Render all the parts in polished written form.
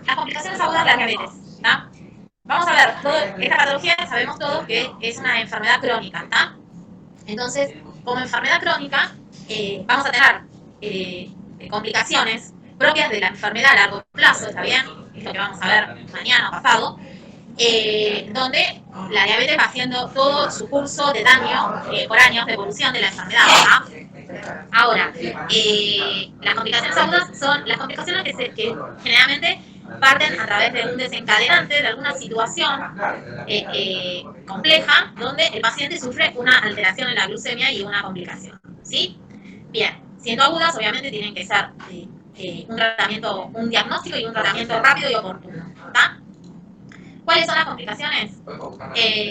las complicaciones agudas de la diabetes. ¿Está? Vamos a ver, esta patología sabemos todos que es una enfermedad crónica. ¿Está? Entonces, como enfermedad crónica, vamos a tener complicaciones propias de la enfermedad a largo plazo, ¿está bien? Es lo que vamos a ver mañana o pasado, donde la diabetes va haciendo todo su curso de daño por años de evolución de la enfermedad. Ahora, las complicaciones agudas son las complicaciones que generalmente parten a través de un desencadenante, de alguna situación compleja, donde el paciente sufre una alteración en la glucemia y una complicación. ¿Sí? Bien, siendo agudas, obviamente tienen que ser un tratamiento, un diagnóstico y un tratamiento rápido y oportuno. ¿Está? ¿Cuáles son las complicaciones?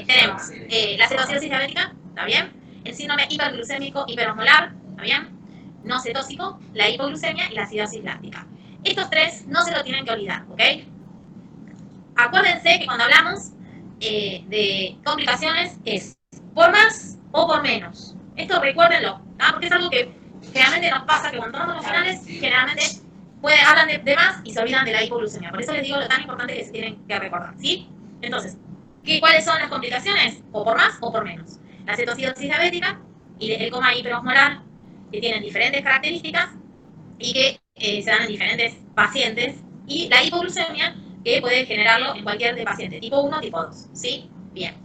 Tenemos la cetoacidosis diabética, ¿está bien? El síndrome hiperglucémico hiperosmolar, ¿está bien? No cetóxico, la hipoglucemia y la acidosis láctica. Estos tres no se lo tienen que olvidar, ¿ok? Acuérdense que cuando hablamos de complicaciones es por más o por menos. Esto recuérdenlo, ¿tá? Porque es algo que generalmente nos pasa, que cuando tomamos los finales, generalmente hablan de más y se olvidan de la hipoglucemia. Por eso les digo lo tan importante que se tienen que recordar, ¿sí? Entonces, ¿cuáles son las complicaciones? O por más o por menos. La cetoacidosis diabética y el coma hiperosmolar, que tienen diferentes características y que se dan en diferentes pacientes. Y la hipoglucemia, que puede generarlo en cualquier paciente, tipo 1 o tipo 2, ¿sí? Bien.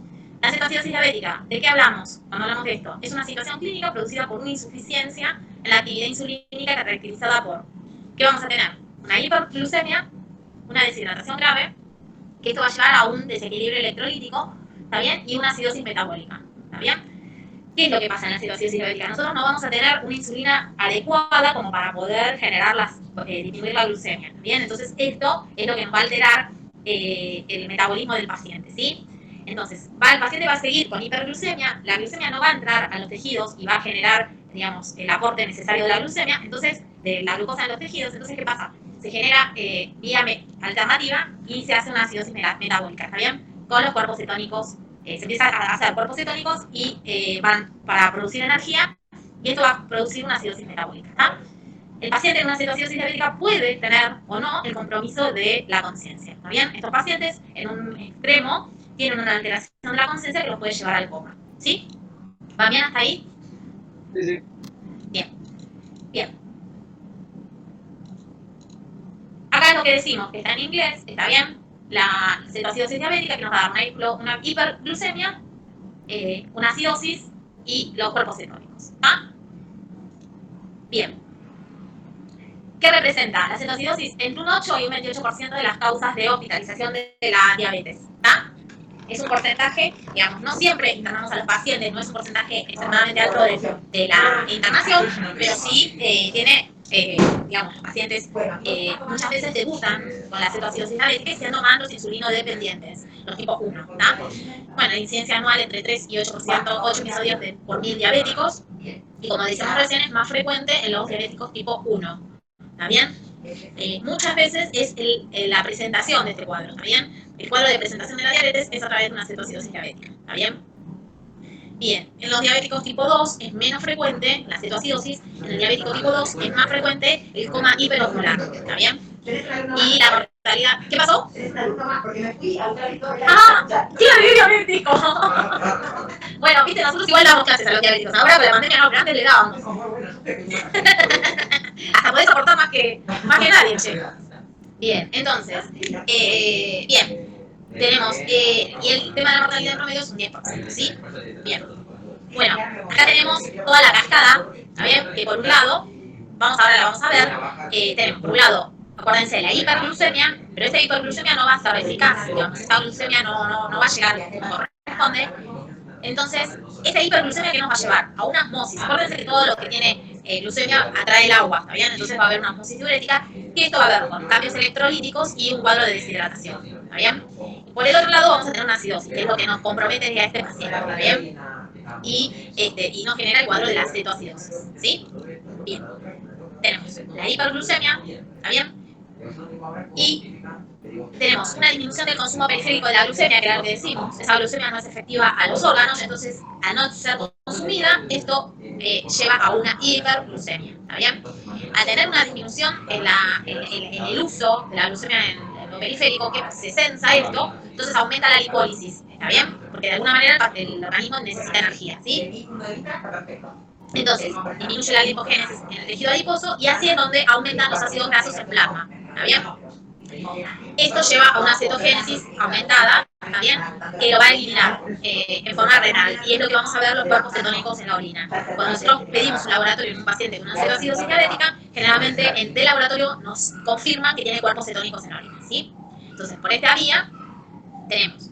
La cetoacidosis diabética, ¿de qué hablamos cuando hablamos de esto? Es una situación clínica producida por una insuficiencia en la actividad insulínica caracterizada por, ¿qué vamos a tener? Una hiperglucemia, una deshidratación grave, que esto va a llevar a un desequilibrio electrolítico, ¿está bien? Y una acidosis metabólica, ¿está bien? ¿Qué es lo que pasa en la cetoacidosis diabética? Nosotros no vamos a tener una insulina adecuada como para poder disminuir la glucemia, ¿bien? Entonces esto es lo que nos va a alterar el metabolismo del paciente, ¿sí? Entonces, el paciente va a seguir con hiperglucemia, la glucemia no va a entrar a los tejidos y va a generar, digamos, el aporte necesario de la glucemia, entonces, de la glucosa en los tejidos, entonces, ¿qué pasa? Se genera vía alternativa y se hace una acidosis metabólica, ¿está bien? Con los cuerpos cetónicos se empiezan a hacer cuerpos cetónicos y van para producir energía y esto va a producir una acidosis metabólica. ¿Está? El paciente en una cetoacidosis diabética puede tener o no el compromiso de la conciencia. ¿Está bien? Estos pacientes en un extremo tienen una alteración de la conciencia que los puede llevar al coma. ¿Sí? ¿Va bien hasta ahí? Sí, sí. Bien. Bien. Acá es lo que decimos, que está en inglés, está bien. La cetoacidosis diabética que nos va a dar una hiperglucemia, una acidosis y los cuerpos cetónicos. ¿Ah? Bien. ¿Qué representa? La cetoacidosis entre un 8 y un 28% de las causas de hospitalización de la diabetes. ¿Ah? Es un porcentaje, digamos, no siempre internamos a los pacientes, no es un porcentaje extremadamente alto de la internación, pero sí tiene, digamos, los pacientes muchas veces debutan con la cetoacidosis diabética y siendo mandos insulino dependientes, los tipos 1. ¿tá? Bueno, la incidencia anual entre 3 y 8%, 8 episodios por 1000 diabéticos, y como decíamos recién, es más frecuente en los diabéticos tipo 1. ¿Está bien? Muchas veces es la presentación de este cuadro, ¿está bien? El cuadro de presentación de la diabetes es a través de una cetoacidosis diabética, ¿está bien? Bien, en los diabéticos tipo 2 es menos frecuente la cetoacidosis, en el diabético tipo 2 es más frecuente el coma hiperosmolar, ¿está bien? Y la mortalidad... ¿Qué pasó? ¡Ah! ¡Tiene diabético! Bueno, viste, nosotros igual damos clases a los diabéticos, ahora con la pandemia no, pero antes le dábamos. Hasta podés aportar más que nadie, che. Bien, entonces, bien, tenemos, y el tema de la mortalidad en promedio es un 10%, ¿sí? Bien. Bueno, acá tenemos toda la cascada, ¿está bien? Que por un lado, ahora la vamos a ver, tenemos por un lado, acuérdense, la hiperglucemia, pero esta hiperglucemia no va a ser eficaz, digamos, esta glucemia no va a llegar como corresponde. Entonces, esta hiperglucemia, ¿qué nos va a llevar? A una osmosis. Acuérdense que todo lo que tiene glucemia atrae el agua, ¿está bien? Entonces va a haber una osmosis diurética, que esto va a haber con cambios electrolíticos y un cuadro de deshidratación, ¿está bien? Por el otro lado vamos a tener una acidosis, que es lo que nos compromete a este paciente, ¿está bien? Y nos genera el cuadro de la cetoacidosis, ¿sí? Bien. Tenemos la hiperglucemia, ¿está bien? Y tenemos una disminución del consumo periférico de la glucemia, que era lo que decimos. Esa glucemia no es efectiva a los órganos, entonces al no ser consumida, esto lleva a una hiperglucemia, ¿está bien? Al tener una disminución en el uso de la glucemia periférico que se sensa esto, entonces aumenta la lipólisis, ¿está bien? Porque de alguna manera el organismo necesita energía, ¿sí? Entonces, disminuye la lipogénesis en el tejido adiposo y así es donde aumentan los ácidos grasos en plasma, ¿está bien? Esto lleva a una cetogénesis aumentada, ¿está bien? Que lo va a eliminar en forma renal. Y es lo que vamos a ver los cuerpos cetónicos en la orina. Cuando nosotros pedimos un laboratorio en un paciente con una cetoacidosis diabética, generalmente del laboratorio nos confirman que tiene cuerpos cetónicos en la orina, ¿sí? Entonces, por esta vía, tenemos,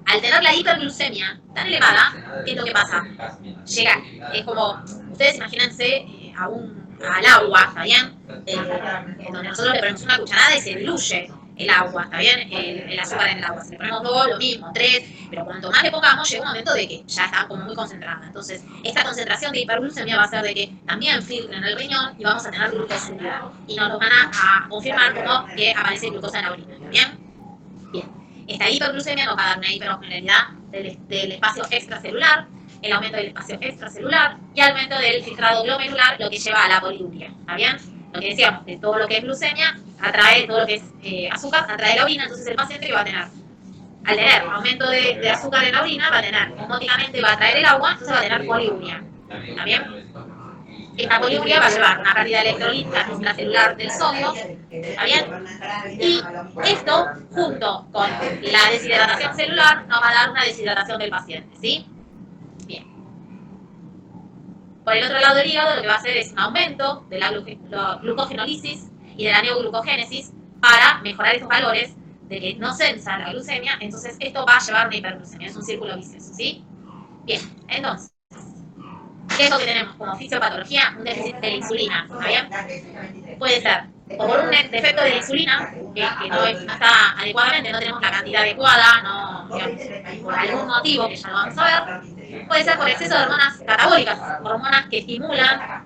al tener la hiperglucemia tan elevada, ¿qué es lo que pasa? Llega, es como, ustedes imagínense al agua, ¿está bien? Donde nosotros le ponemos una cucharada y se diluye el agua, ¿está bien? El azúcar en el agua. Si le ponemos 2, lo mismo, 3, pero cuanto más le pongamos, llega un momento de que ya está como muy concentrada. Entonces, esta concentración de hiperglucemia va a hacer de que también filtren el riñón y vamos a tener glucosa en la orina. Y nos lo van a confirmar como que aparece glucosa en la orina, ¿está bien? Bien. Esta hiperglucemia nos va a dar una hiperosmolaridad del espacio extracelular, el aumento del espacio extracelular y aumento del filtrado glomerular, lo que lleva a la poliuria, ¿está bien? Lo que decíamos, de todo lo que es glucemia, atrae todo lo que es azúcar, atrae la orina, entonces el paciente que va a tener, al tener aumento de azúcar en la orina, va a tener, osmóticamente va a atraer el agua, entonces va a tener poliuria, ¿está bien? Esta poliuria va a llevar una pérdida electrolítica extracelular del sodio, ¿está bien? Y esto, junto con la deshidratación celular, nos va a dar una deshidratación del paciente, ¿sí? Bien. Por el otro lado del hígado, lo que va a hacer es un aumento de la glucogenólisis y de la neoglucogénesis para mejorar estos valores de que no sensa la glucemia, entonces esto va a llevar a una hiperglucemia, es un círculo vicioso, ¿sí? Bien, entonces, ¿qué es lo que tenemos como fisiopatología? Un déficit de la insulina, ¿está bien? Puede ser o por un defecto de la insulina, que no está adecuadamente, no tenemos la cantidad adecuada, no, digamos, por algún motivo que ya lo vamos a ver. Puede ser por exceso de hormonas catabólicas, hormonas que estimulan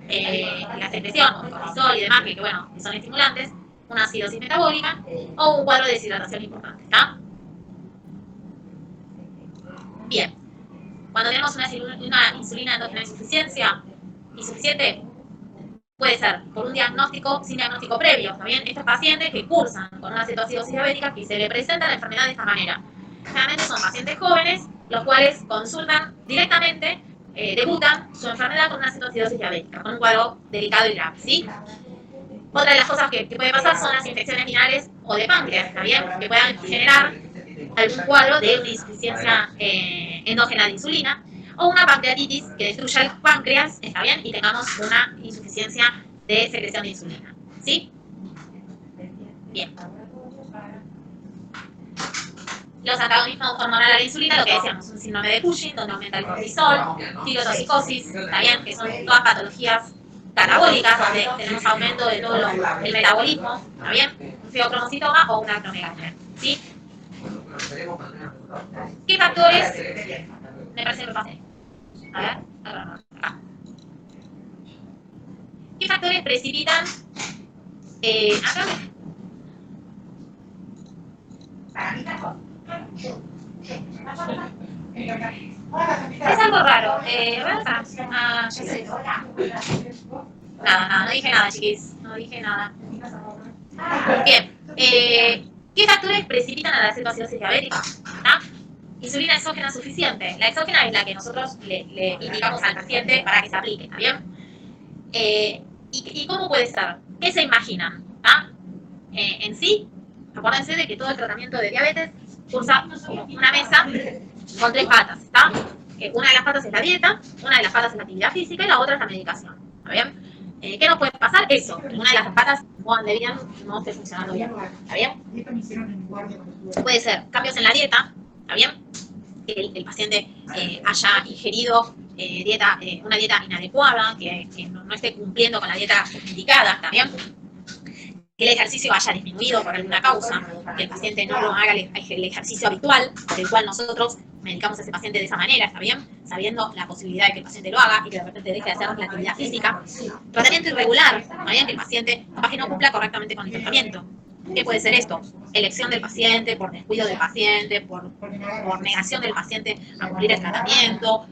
la secreción, el cortisol y demás, que bueno, que son estimulantes, una acidosis metabólica o un cuadro de deshidratación importante, ¿está? Bien. Cuando tenemos una insulina endógena insuficiente, puede ser por un diagnóstico sin diagnóstico previo, ¿está bien? Estos pacientes que cursan con una cetoacidosis diabética que se le presenta la enfermedad de esta manera. Generalmente son pacientes jóvenes, los cuales consultan directamente, debutan su enfermedad con una cetoacidosis diabética, con un cuadro delicado y grave, ¿sí? Otra de las cosas que puede pasar son las infecciones virales o de páncreas, ¿está bien? Que puedan generar algún cuadro de una insuficiencia endógena de insulina o una pancreatitis que destruya el páncreas, ¿está bien? Y tengamos una insuficiencia de secreción de insulina, ¿sí? Bien. Los antagonismos hormonales a la insulina, lo que decíamos, un síndrome de Cushing, donde aumenta el cortisol, tirotoxicosis, ¿está bien? Que son todas patologías catabólicas, donde tenemos aumento de todo el metabolismo, ¿está bien? Un feocromocitoma o una acromegalia, ¿sí? ¿Qué factores? Me parece que me pasé. A ver, acá. ¿Qué factores precipitan? Acá. Es algo raro. A ver acá. Ya sé. Nada, no dije nada, chiquis. No dije nada. Bien. ¿Qué factores precipitan a la cetoacidosis diabética? ¿Está? Insulina exógena suficiente. La exógena es la que nosotros le indicamos al paciente para que se aplique, ¿está bien? ¿Y cómo puede ser? ¿Qué se imaginan? En sí, acuérdense de que todo el tratamiento de diabetes cursa como una mesa con 3 patas, ¿está? Una de las patas es la dieta, una de las patas es la actividad física y la otra es la medicación, ¿está bien? ¿Qué nos puede pasar? Eso, una de las patas de bien no esté funcionando bien, ¿está bien? Puede ser cambios en la dieta, ¿está bien? Que el paciente haya ingerido una dieta inadecuada, que no esté cumpliendo con la dieta indicada, ¿está bien? Que el ejercicio haya disminuido por alguna causa, que el paciente no lo haga el ejercicio habitual, por el cual nosotros medicamos a ese paciente de esa manera, ¿está bien? Sabiendo la posibilidad de que el paciente lo haga y que de repente deje de hacer la actividad física. Tratamiento irregular, ¿está bien? Que el paciente capaz que no cumpla correctamente con el tratamiento. ¿Qué puede ser esto? Elección del paciente, por descuido del paciente, por negación del paciente a cumplir el tratamiento,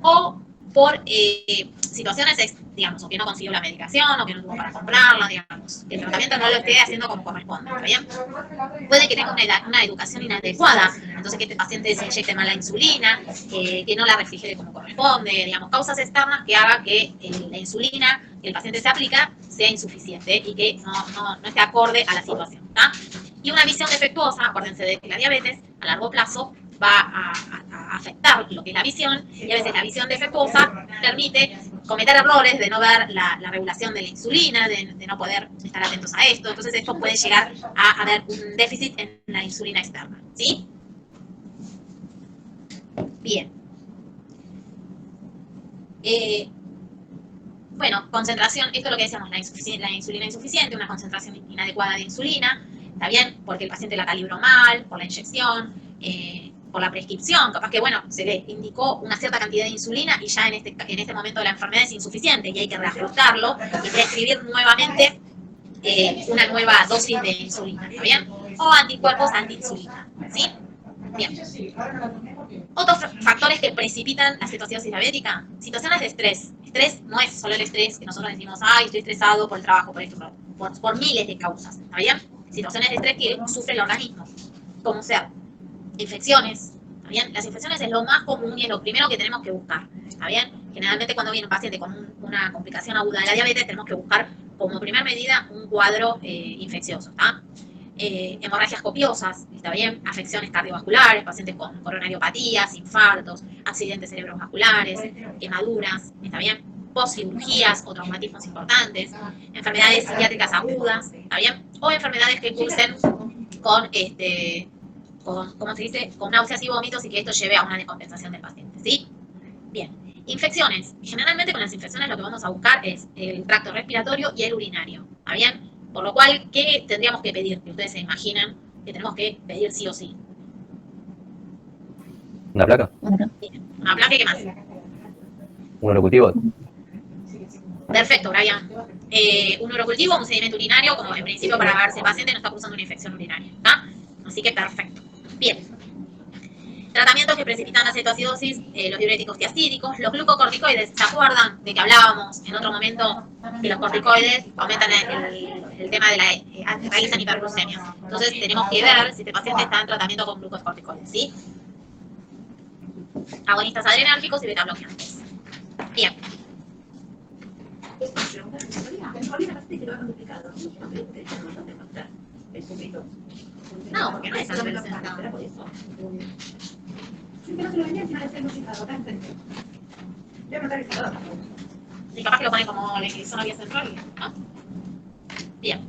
o por situaciones, digamos, o que no consiguió la medicación, o que no tuvo para comprarla, digamos, que el tratamiento no lo esté haciendo como corresponde, ¿está bien? Puede que tenga una educación inadecuada, entonces que este paciente se inyecte mal la insulina, que no la refrigere como corresponde, digamos, causas externas que hagan que la insulina que el paciente se aplica sea insuficiente y que no esté acorde a la situación, ¿está? Y una visión defectuosa, acuérdense de que la diabetes a largo plazo va a afectar lo que es la visión, y a veces la visión defectuosa permite cometer errores de no ver la regulación de la insulina, de no poder estar atentos a esto. Entonces esto puede llegar a haber un déficit en la insulina externa, ¿sí? Bien. Bueno, concentración, esto es lo que decíamos, la insulina insuficiente, una concentración inadecuada de insulina, ¿está bien? Porque el paciente la calibró mal, por la inyección, por la prescripción, capaz que, bueno, se le indicó una cierta cantidad de insulina y ya en este momento de la enfermedad es insuficiente y hay que reajustarlo y prescribir nuevamente una nueva dosis de insulina, ¿está bien? O anticuerpos antiinsulina, ¿sí? Bien. Otros factores que precipitan la cetoacidosis diabética, situaciones de estrés. Estrés no es solo el estrés que nosotros decimos, ay, estoy estresado por el trabajo, por esto, por miles de causas, ¿está bien? Situaciones de estrés que sufre el organismo, como ser infecciones, ¿está bien? Las infecciones es lo más común y es lo primero que tenemos que buscar, ¿está bien? Generalmente cuando viene un paciente con una complicación aguda de la diabetes, tenemos que buscar como primera medida un cuadro infeccioso, ¿está? Hemorragias copiosas, ¿está bien? Afecciones cardiovasculares, pacientes con coronariopatías, infartos, accidentes cerebrovasculares, quemaduras, ¿está bien? Postcirugías o traumatismos importantes, enfermedades psiquiátricas agudas, ¿está bien? O enfermedades que cursen con ¿cómo se dice? Con náuseas y vómitos y que esto lleve a una descompensación del paciente, ¿sí? Bien. Infecciones. Generalmente con las infecciones lo que vamos a buscar es el tracto respiratorio y el urinario, ¿está bien? Por lo cual, ¿qué tendríamos que pedir? Que ustedes se imaginan que tenemos que pedir sí o sí. ¿Una placa? Bien. Una placa y qué más. ¿Un urocultivo? Perfecto, Brian. Un urocultivo, un sedimento urinario, como en principio para ver si el paciente no está cursando una infección urinaria, ¿está? Así que perfecto. Bien. Tratamientos que precipitan la cetoacidosis, los diuréticos tiacídicos, los glucocorticoides. ¿Se acuerdan de que hablábamos en otro momento que los corticoides aumentan el tema de realizan hiperglucemias? Entonces tenemos que ver si este paciente está en tratamiento con glucocorticoides, ¿sí? Agonistas adrenérgicos y betabloqueantes. Bien. No, porque no es algo presentado por eso. Y capaz que lo pone como la zona vía central, ¿no? Bien.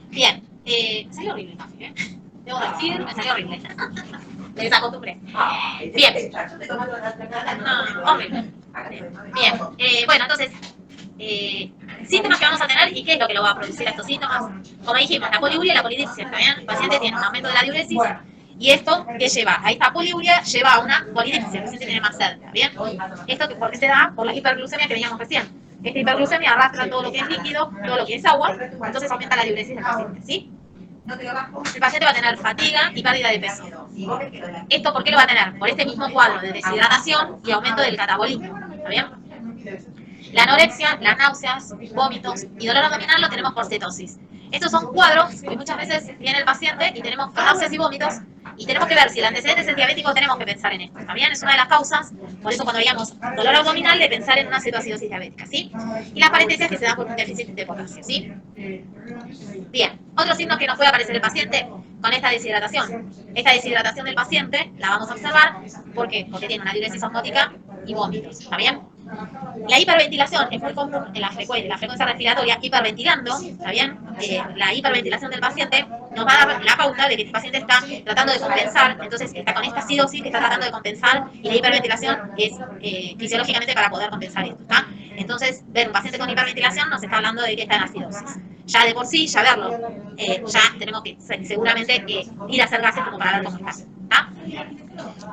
Bien. Me salió horrible el café, ¿eh? Debo decir, me salió horrible. Me desacostumbré. Bien. No, horrible. Bien. Bueno, entonces, síntomas que vamos a tener y qué es lo que lo va a producir estos síntomas. Como dijimos, la poliuria y la polidipsia, ¿está bien? El paciente tiene un aumento de la diuresis y esto, ¿qué lleva? A esta poliuria lleva a una polidipsia, el paciente tiene más sed, ¿está bien? ¿Esto por qué se da? Por la hiperglucemia que veíamos recién. Esta hiperglucemia arrastra todo lo que es líquido, todo lo que es agua, entonces aumenta la diuresis del paciente, ¿sí? El paciente va a tener fatiga y pérdida de peso. ¿Esto por qué lo va a tener? Por este mismo cuadro de deshidratación y aumento del catabolismo, ¿está bien? La anorexia, las náuseas, vómitos y dolor abdominal lo tenemos por cetosis. Estos son cuadros que muchas veces viene el paciente y tenemos náuseas y vómitos y tenemos que ver si el antecedente es diabético, tenemos que pensar en esto. También es una de las causas, por eso cuando veíamos dolor abdominal, de pensar en una cetoacidosis diabética, ¿sí? Y las parestesias que se dan por un déficit de potasio, ¿sí? Bien, otro signo que nos puede aparecer el paciente con esta deshidratación. Esta deshidratación del paciente la vamos a observar, ¿por qué? Porque tiene una diuresis osmótica y vómitos, ¿está bien? La hiperventilación es muy común en la frecuencia respiratoria, hiperventilando, ¿está bien? La hiperventilación del paciente nos va a dar la pauta de que el paciente está tratando de compensar, entonces está con esta acidosis que está tratando de compensar y la hiperventilación es fisiológicamente para poder compensar esto, ¿está? Entonces, ver un paciente con hiperventilación nos está hablando de que está en acidosis. Ya de por sí, ya verlo, ya tenemos que seguramente ir a hacer gases como para ver cómo está, ¿está?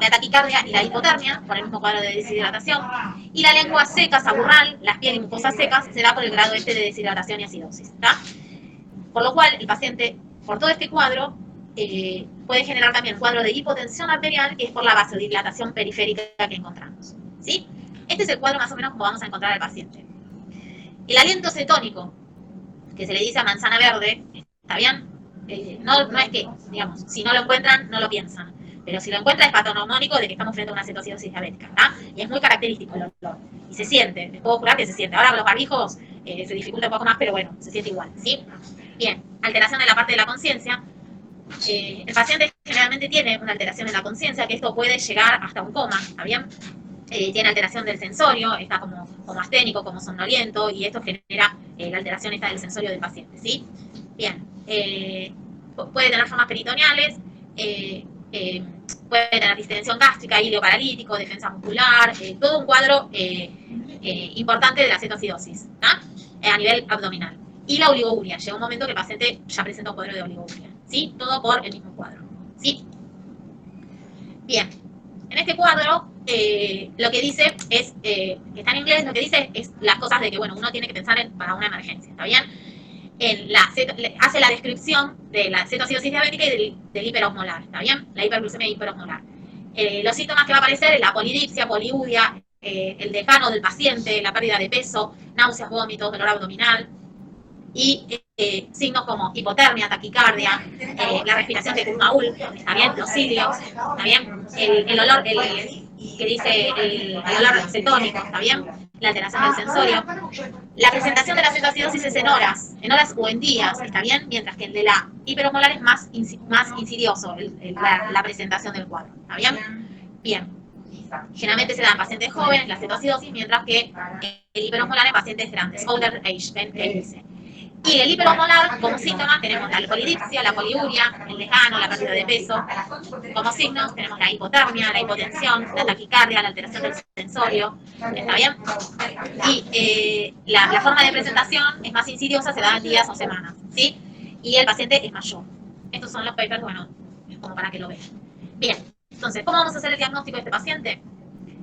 La taquicardia y la hipotermia, por el mismo cuadro de deshidratación, y la lengua seca, saburral, las pieles y mucosas secas, se da por el grado este de deshidratación y acidosis, ¿está? Por lo cual, el paciente, por todo este cuadro, puede generar también cuadro de hipotensión arterial, que es por la vasodilatación periférica que encontramos, ¿sí? Este es el cuadro más o menos como vamos a encontrar al paciente. El aliento cetónico, que se le dice a manzana verde, ¿está bien? No es que, digamos, si no lo encuentran, no lo piensan. Pero si lo encuentran es patognomónico de que estamos frente a una cetocidosis diabética, ¿está? Y es muy característico el olor. Y se siente, les puedo jurar que se siente. Ahora con los barbijos se dificulta un poco más, pero bueno, se siente igual, ¿sí? Bien, alteración de la parte de la conciencia. El paciente generalmente tiene una alteración en la conciencia, que esto puede llegar hasta un coma, ¿está bien? Tiene alteración del sensorio, está como asténico, como somnoliento, y esto genera la alteración esta del sensorio del paciente, ¿sí? Bien, puede tener formas peritoneales, puede tener distensión gástrica, hilo paralítico, defensa muscular, todo un cuadro importante de la cetocidosis, ¿no? A nivel abdominal. Y la oligouria, llega un momento que el paciente ya presenta un cuadro de oligouria, ¿sí? Todo por el mismo cuadro, ¿sí? Bien, en este cuadro lo que dice es, que está en inglés, lo que dice es las cosas de que, bueno, uno tiene que pensar para una emergencia, ¿está bien? Hace la descripción de la cetocidosis diabética y del hiperosmolar, ¿está bien? La hiperglucemia hiperosmolar. Los síntomas que va a aparecer es la polidipsia, poliuria, el decano del paciente, la pérdida de peso, náuseas, vómitos, dolor abdominal y signos como hipotermia, taquicardia, la respiración de Kurzmaul, ¿está bien? Los cilios, ¿está bien? El olor, que dice el olor cetónico, ¿está bien? La alteración del sensorio. La presentación de la cetocidosis es en horas o en días, ¿está bien? Mientras que el de la hiperosmolar es más insidioso, la presentación del cuadro, ¿está bien? Bien. Generalmente se da en pacientes jóvenes la cetocidosis, mientras que el hiperosmolar en pacientes grandes, older age, dice. Y el hiperosmolar, como síntomas, tenemos la polidipsia, la poliuria, el desgano, la pérdida de peso. Como signos tenemos la hipotermia, la hipotensión, la taquicardia, la alteración del sensorio. ¿Está bien? Y la forma de presentación es más insidiosa, se da en días o semanas, ¿sí? Y el paciente es mayor. Estos son los papers, bueno, como para que lo vean. Bien, entonces, ¿cómo vamos a hacer el diagnóstico de este paciente?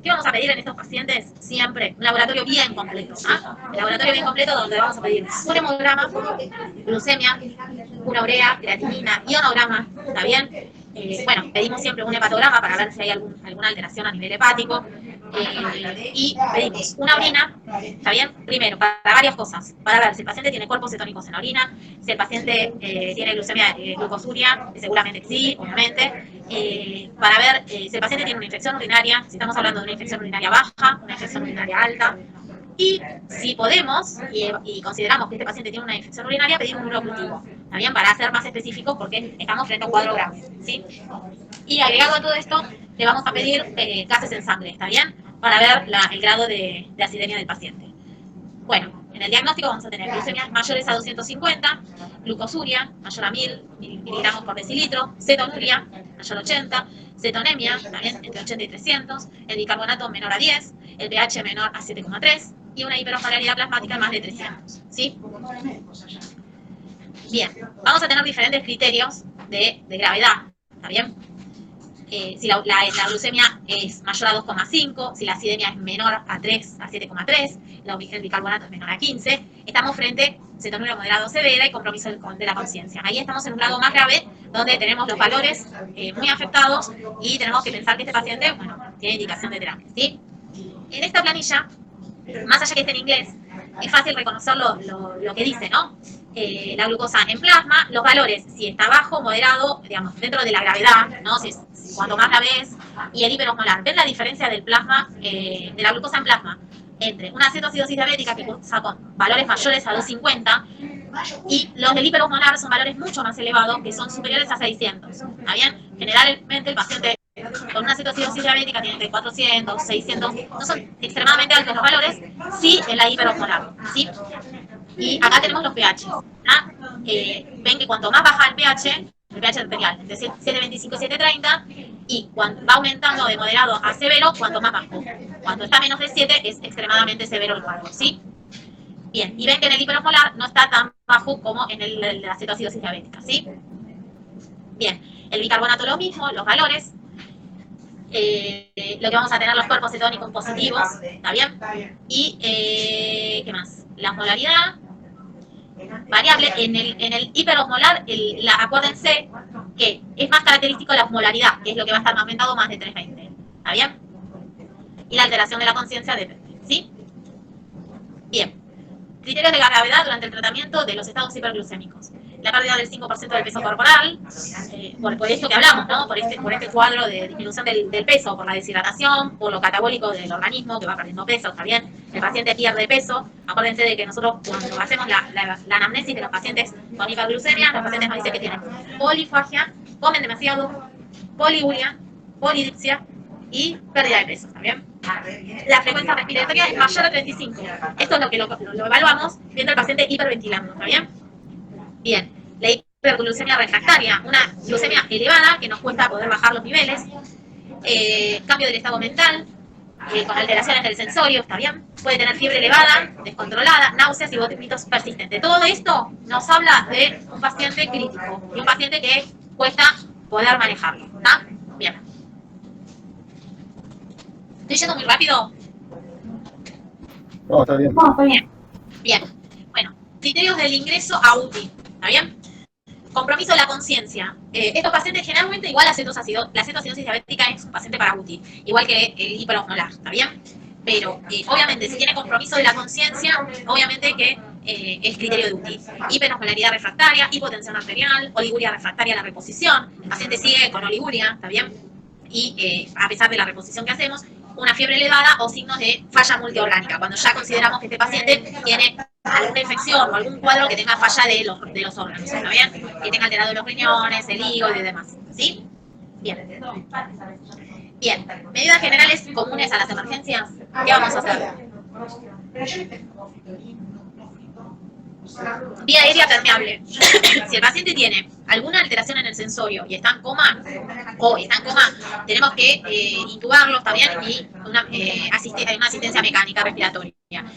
¿Qué vamos a pedir en estos pacientes? Siempre un laboratorio bien completo. El laboratorio bien completo donde vamos a pedir un hemograma, glucemia, una urea, creatinina, ionograma, ¿está bien? Bueno, pedimos siempre un hepatograma para ver si hay alguna alteración a nivel hepático. Y pedimos una orina, ¿está bien? Primero, para varias cosas. Para ver si el paciente tiene cuerpos cetónicos en la orina, si el paciente tiene glucemia, glucosuria, seguramente sí, obviamente. Para ver si el paciente tiene una infección urinaria, si estamos hablando de una infección urinaria baja, una infección urinaria alta. Y si podemos, y consideramos que este paciente tiene una infección urinaria, pedimos un uroclutivo, ¿está bien? Para ser más específicos porque estamos frente a un cuadro grave, ¿sí? Y agregado a todo esto, le vamos a pedir gases en sangre, ¿está bien? Para ver el grado de acidemia del paciente. Bueno, en el diagnóstico vamos a tener glucemias mayores a 250, glucosuria mayor a 1000 miligramos por decilitro, cetonuria mayor a 80, cetonemia también entre 80 y 300, el bicarbonato menor a 10, el pH menor a 7,3 y una hiperosmolaridad plasmática más de 300, ¿sí? Bien, vamos a tener diferentes criterios de gravedad, ¿está bien? Si la glucemia es mayor a 2,5, si la acidemia es menor a 3, a 7,3, el bicarbonato es menor a 15, estamos frente a cetonuria moderado severa y compromiso de la conciencia. Ahí estamos en un grado más grave, donde tenemos los valores muy afectados y tenemos que pensar que este paciente, bueno, tiene indicación de terapia, ¿sí? En esta planilla, más allá que esté en inglés, es fácil reconocer lo que dice, ¿no? La glucosa en plasma, los valores, si está bajo, moderado, digamos, dentro de la gravedad, ¿no? Cuanto más grave es, y el hiperosmolar. ¿Ven la diferencia del plasma, de la glucosa en plasma? Entre una cetocidosis diabética que cursa con valores mayores a 250 y los del hiperosmolar son valores mucho más elevados que son superiores a 600. ¿Está bien? Generalmente el paciente con una cetocidosis diabética tiene entre 400, 600, no son extremadamente altos los valores, sí en la hiperosmolar, ¿sí? Y acá tenemos los pH. Ven que cuanto más baja el pH arterial, entre 7,25 y 7,30, y cuando va aumentando de moderado a severo, cuanto más bajo. Cuando está menos de 7 es extremadamente severo el cuadro, ¿sí? Bien, y ven que en el hiperosmolar no está tan bajo como en el de la cetocidosis diabética, ¿sí? Bien, el bicarbonato lo mismo, los valores. Lo que vamos a tener los cuerpos cetónicos positivos, ¿está bien? Y, ¿qué más? La osmolaridad variable. En el hiperosmolar, acuérdense que es más característico la osmolaridad, que es lo que va a estar aumentado más de 320, ¿está bien? Y la alteración de la conciencia depende. ¿sí? Bien. Criterios de gravedad durante el tratamiento de los estados hiperglucémicos. La pérdida del 5% del peso corporal, por esto que hablamos, ¿no? Por este cuadro de disminución del peso, por la deshidratación, por lo catabólico del organismo, que va perdiendo peso, ¿está bien? El paciente pierde peso. Acuérdense de que nosotros, cuando hacemos la anamnesis de los pacientes con hiperglucemia, los pacientes nos dicen que tienen polifagia, comen demasiado, poliuria, polidipsia y pérdida de peso, ¿está bien? La frecuencia respiratoria es mayor a 35. Esto es lo que lo evaluamos viendo al paciente hiperventilando, ¿está bien? Bien, la hiperglucemia refractaria, una glucemia elevada que nos cuesta poder bajar los niveles, cambio del estado mental, con alteraciones del sensorio, ¿está bien? Puede tener fiebre elevada, descontrolada, náuseas y vómitos persistentes. Todo esto nos habla de un paciente crítico y un paciente que cuesta poder manejarlo, ¿está? Bien. ¿Estoy yendo muy rápido? No, está bien. No, está bien. Bien. Bueno, criterios del ingreso a UTI. ¿Está bien? Compromiso de la conciencia. Estos pacientes generalmente igual la cetoacidosis diabética es un paciente para UTI, igual que el hiperosmolar. ¿Está bien? Pero obviamente si tiene compromiso de la conciencia, obviamente que es criterio de UTI. Hiperosmolaridad refractaria, hipotensión arterial, oliguria refractaria a la reposición. El paciente sigue con oliguria, ¿está bien? Y a pesar de la reposición que hacemos, una fiebre elevada o signos de falla multiorgánica, cuando ya consideramos que este paciente tiene alguna infección o algún cuadro que tenga falla de los órganos, ¿está bien? Que tenga alterado los riñones, el hígado y demás, ¿sí? Bien. Bien, medidas generales comunes a las emergencias, ¿qué vamos a hacer? Vía aérea permeable. Si el paciente tiene alguna alteración en el sensorio y está en coma, tenemos que intubarlo, ¿está bien? Y hay una asistencia mecánica respiratoria.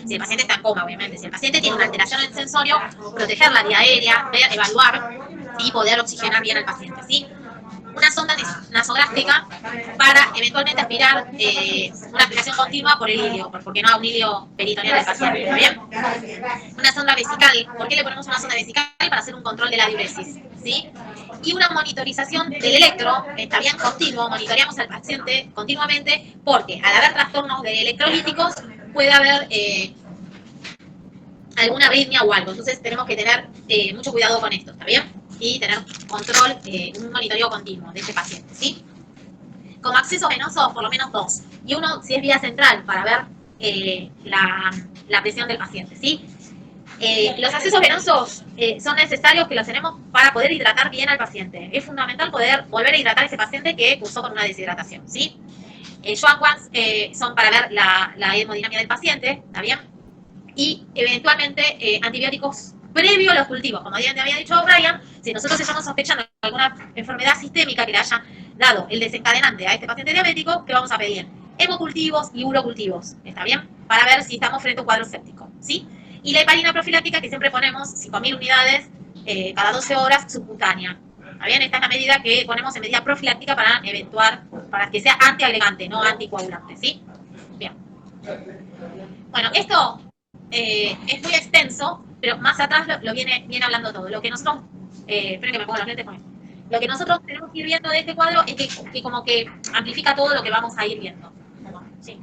Si el paciente está en coma, obviamente. Si el paciente tiene una alteración en el sensorio, proteger la vía aérea, evaluar y poder oxigenar bien al paciente, ¿sí? Una sonda nasográfica para eventualmente aspirar una aspiración continua por el ilio, porque no hay un ilio peritoneal del paciente, ¿está bien? Una sonda vesical. ¿Por qué le ponemos una sonda vesical? Para hacer un control de la diuresis, ¿sí? Y una monitorización del electro, está bien, continuo, monitoreamos al paciente continuamente, porque al haber trastornos de electrolíticos puede haber alguna arritmia o algo, entonces tenemos que tener mucho cuidado con esto, ¿está bien? Y tener control, un monitoreo continuo de este paciente, ¿sí? Como acceso venoso, por lo menos 2. Y uno, si es vía central, para ver la presión del paciente, ¿sí? Los accesos venosos son necesarios que los tenemos para poder hidratar bien al paciente. Es fundamental poder volver a hidratar a ese paciente que cursó con una deshidratación, ¿sí? Schwann-Wands son para ver la hemodinamia del paciente, ¿está bien? Y eventualmente antibióticos previo a los cultivos. Como bien te había dicho Brian, si nosotros estamos sospechando alguna enfermedad sistémica que le haya dado el desencadenante a este paciente diabético, ¿qué vamos a pedir? Hemocultivos y urocultivos, ¿está bien? Para ver si estamos frente a un cuadro séptico, ¿sí? Y la heparina profiláctica que siempre ponemos 5.000 unidades cada 12 horas subcutánea. ¿Está bien? Esta es la medida que ponemos en medida profiláctica para que sea antiagregante, no anticoagulante, ¿sí? Bien. Bueno, esto es muy extenso, pero más atrás lo viene hablando todo. Lo que nosotros, espero que me ponga los lentes con esto. Lo que nosotros tenemos que ir viendo de este cuadro es que como que amplifica todo lo que vamos a ir viendo. Sí.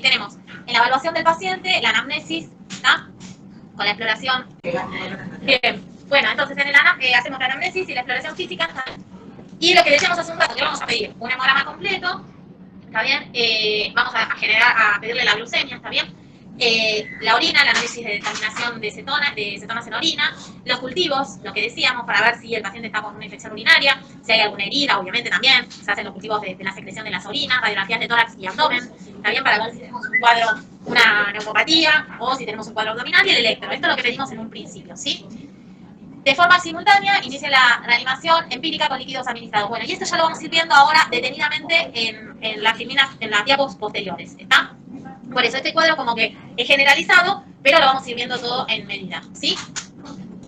Tenemos en la evaluación del paciente, la anamnesis, ¿está? Con la exploración. Bien. Bueno, entonces en el hacemos la anamnesis y la exploración física, ¿está? Y lo que decíamos hace un rato, que vamos a pedir un hemograma completo, ¿está bien? Vamos a pedirle la glucemia, ¿está bien? La orina, el análisis de determinación de cetonas en orina, los cultivos, lo que decíamos, para ver si el paciente está con una infección urinaria, si hay alguna herida, obviamente también, se hacen los cultivos de la secreción de las orinas, radiografías de tórax y abdomen, también para ver si tenemos un cuadro, una neumopatía, o si tenemos un cuadro abdominal y el electro. Esto es lo que pedimos en un principio, ¿sí? De forma simultánea, inicia la reanimación empírica con líquidos administrados. Bueno, y esto ya lo vamos a ir viendo ahora detenidamente en las diapos posteriores, ¿está? Por eso este cuadro como que es generalizado, pero lo vamos a ir viendo todo en medida, ¿sí?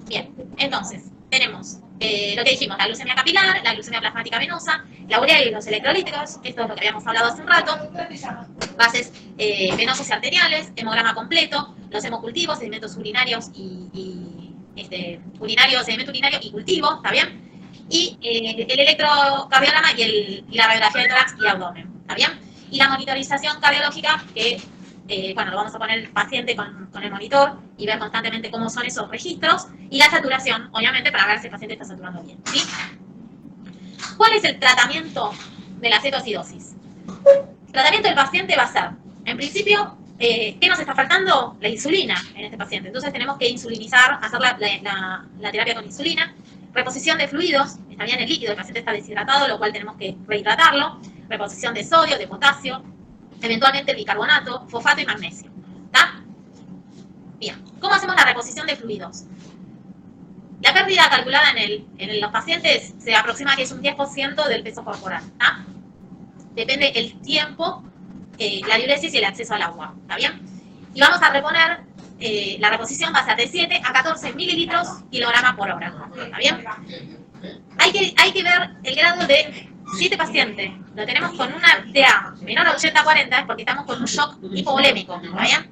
Bien, entonces, tenemos lo que dijimos, la glucemia capilar, la glucemia plasmática venosa, la urea y los electrolíticos, esto es lo que habíamos hablado hace un rato, bases venosos y arteriales, hemograma completo, los hemocultivos, sedimentos urinarios sedimento urinario y cultivo, ¿está bien? Y el electrocardiograma y la radiografía de tórax y abdomen, ¿está bien? Y la monitorización cardiológica que bueno, lo vamos a poner el paciente con el monitor y ver constantemente cómo son esos registros y la saturación, obviamente, para ver si el paciente está saturando bien, ¿sí? ¿Cuál es el tratamiento de la cetoacidosis? El tratamiento del paciente va a ser, en principio, ¿qué nos está faltando? La insulina en este paciente. Entonces tenemos que insulinizar, hacer la terapia con insulina. Reposición de fluidos, está bien el líquido, el paciente está deshidratado, lo cual tenemos que rehidratarlo. Reposición de sodio, de potasio, eventualmente bicarbonato, fosfato y magnesio. ¿Está? Bien, ¿cómo hacemos la reposición de fluidos? La pérdida calculada en los pacientes se aproxima que es un 10% del peso corporal. ¿Está? Depende el tiempo, la diuresis y el acceso al agua. ¿Está bien? Y vamos a reponer, la reposición va a ser de 7 a 14 mililitros kilograma por hora. ¿Está bien? Hay que ver el grado de 7 pacientes. Lo tenemos con una TA menor a 80-40 porque estamos con un shock hipovolémico. ¿Está bien?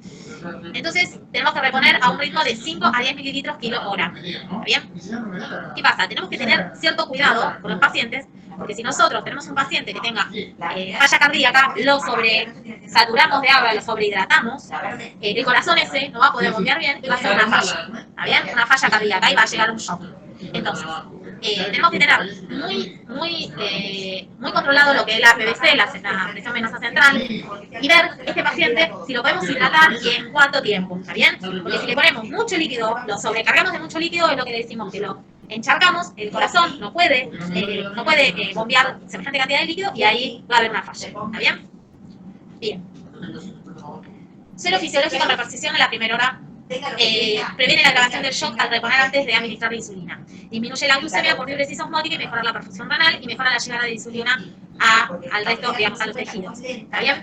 Entonces, tenemos que reponer a un ritmo de 5 a 10 mililitros kilo hora. ¿Está bien? ¿Qué pasa? Tenemos que tener cierto cuidado con los pacientes, porque si nosotros tenemos un paciente que tenga falla cardíaca, lo sobresaturamos de agua, lo sobrehidratamos, el corazón ese no va a poder bombear bien y va a ser una falla. ¿Está bien? Una falla cardíaca y va a llegar un shock. Entonces, tenemos que tener muy controlado lo que es la PVC, la presión venosa central, y ver este paciente si lo podemos hidratar y en cuánto tiempo, ¿está bien? Porque si le ponemos mucho líquido, lo sobrecargamos de mucho líquido, es lo que le decimos que lo encharcamos, el corazón no puede bombear semejante cantidad de líquido y ahí va a haber una falla, ¿está bien? Bien. Suelo fisiológico en reposición en la primera hora. Previene la agravación del shock al reponer antes de administrar la insulina. Disminuye la glucemia por diuresis osmótica y mejora la perfusión renal y mejora la llegada de insulina al resto, digamos, a los tejidos. ¿Está bien?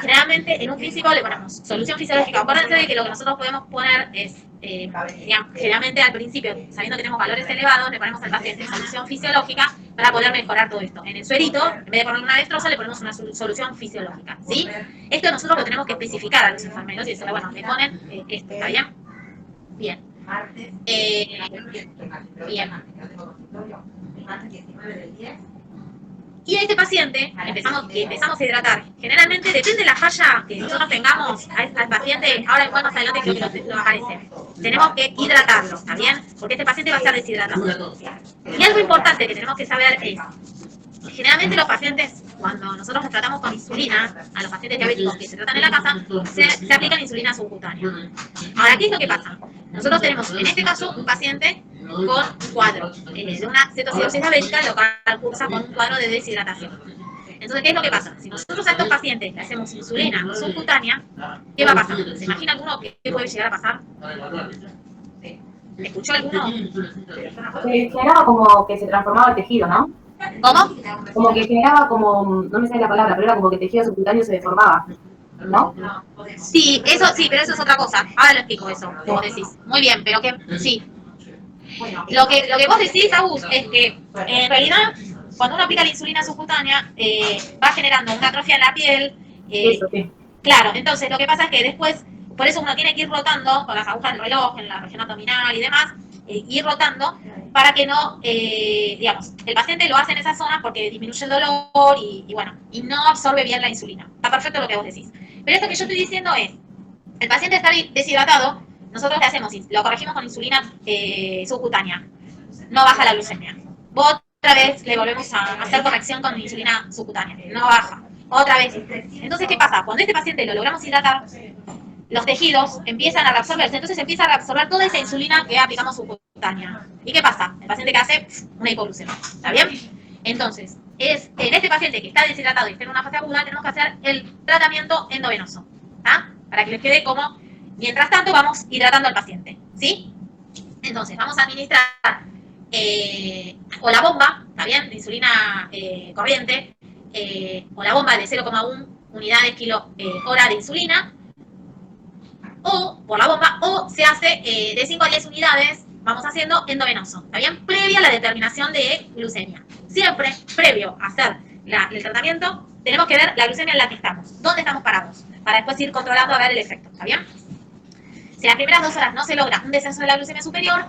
Generalmente, en un físico le ponemos solución fisiológica. Acuérdense de que lo que nosotros podemos poner es, digamos, generalmente al principio, sabiendo que tenemos valores elevados, le ponemos al paciente solución fisiológica para poder mejorar todo esto. En el suerito, en vez de ponerle una destroza, le ponemos una solución fisiológica. ¿Sí? Esto nosotros lo tenemos que especificar a los enfermeros y decirle, bueno, le ponen esto, ¿está bien? Bien. Bien. Y a este paciente empezamos a hidratar. Generalmente, depende de la falla que nosotros tengamos al paciente, ahora igual más adelante creo que lo aparece. Tenemos que hidratarlo, ¿está bien? Porque este paciente va a estar deshidratado. Y algo importante que tenemos que saber es, generalmente los pacientes, cuando nosotros los tratamos con insulina, a los pacientes diabéticos que se tratan en la casa, se aplican insulina subcutánea. Ahora, ¿qué es lo que pasa? Nosotros tenemos, en este caso, un paciente con un cuadro de una cetoacidosis diabética, lo cual cursa con un cuadro de deshidratación. Entonces, ¿qué es lo que pasa? Si nosotros a estos pacientes le hacemos insulina subcutánea, ¿qué va a pasar? ¿Se imagina alguno qué puede llegar a pasar? ¿Escuchó alguno? Generaba como que se transformaba el tejido, ¿no? ¿Cómo? Como que generaba como, no me sale la palabra, pero era como que el tejido subcutáneo se deformaba, ¿no? Sí, pero eso es otra cosa. Ahora lo explico eso, que vos decís. Muy bien, pero que sí. Lo que vos decís, Agus, es que en realidad cuando uno aplica la insulina subcutánea va generando una atrofia en la piel. Eso, sí. Claro, entonces lo que pasa es que después, por eso uno tiene que ir rotando con las agujas del reloj en la región abdominal y demás, ir rotando para que no, digamos, el paciente lo hace en esas zonas porque disminuye el dolor y bueno, y no absorbe bien la insulina. Está perfecto lo que vos decís. Pero esto que yo estoy diciendo es, el paciente está deshidratado, nosotros le hacemos, lo corregimos con insulina subcutánea, no baja la glucemia. Otra vez le volvemos a hacer corrección con insulina subcutánea, no baja. Otra vez. Entonces, ¿qué pasa? Cuando este paciente lo logramos hidratar, los tejidos empiezan a reabsorberse, entonces empieza a reabsorber toda esa insulina que aplicamos subcutánea. ¿Y qué pasa? El paciente que hace una hipoglucemia. ¿Está bien? Entonces, en este paciente que está deshidratado y está en una fase aguda, tenemos que hacer el tratamiento endovenoso. ¿Está? Para que les quede como, mientras tanto, vamos hidratando al paciente. ¿Sí? Entonces, vamos a administrar o la bomba, ¿está bien? De insulina corriente, o la bomba de 0,1 unidades kilo hora de insulina, o por la bomba, o se hace de 5 a 10 unidades, vamos haciendo endovenoso, ¿está bien? Previa a la determinación de glucemia. Siempre, previo a hacer el tratamiento, tenemos que ver la glucemia en la que estamos, dónde estamos parados, para después ir controlando a ver el efecto, ¿está bien? Si las primeras 2 horas no se logra un descenso de la glucemia superior,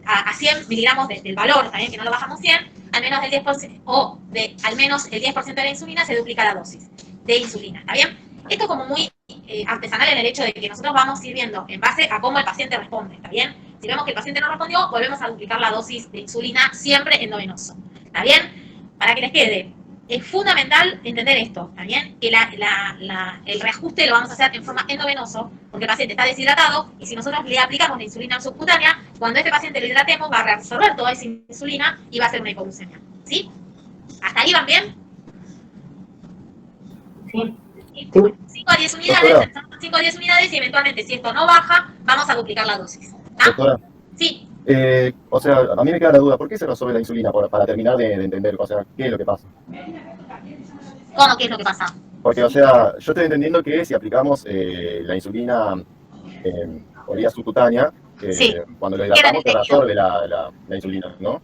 a 100 miligramos del valor, también que no lo bajamos 100, al menos del 10%, o de al menos el 10% de la insulina se duplica la dosis de insulina, ¿está bien? Esto como muy artesanal en el hecho de que nosotros vamos a ir viendo en base a cómo el paciente responde, ¿está bien? Si vemos que el paciente no respondió, volvemos a duplicar la dosis de insulina siempre endovenoso, ¿está bien? Para que les quede, es fundamental entender esto, ¿está bien? Que el reajuste lo vamos a hacer en forma endovenoso, porque el paciente está deshidratado y si nosotros le aplicamos la insulina subcutánea, cuando este paciente lo hidratemos va a reabsorber toda esa insulina y va a hacer una hipoglucemia, ¿sí? ¿Hasta ahí van bien? Sí. 5 a 10 unidades, 5 a 10 unidades y eventualmente si esto no baja, vamos a duplicar la dosis. ¿Está? Doctora, Sí. o sea, a mí me queda la duda, ¿por qué se resuelve la insulina? Para terminar de entender, o sea, ¿qué es lo que pasa? ¿Cómo? ¿Qué es lo que pasa? Porque, o sea, yo estoy entendiendo que si aplicamos la insulina por vía subcutánea, Sí. cuando lo Queda en hidratamos el se reabsorbe la insulina, ¿no?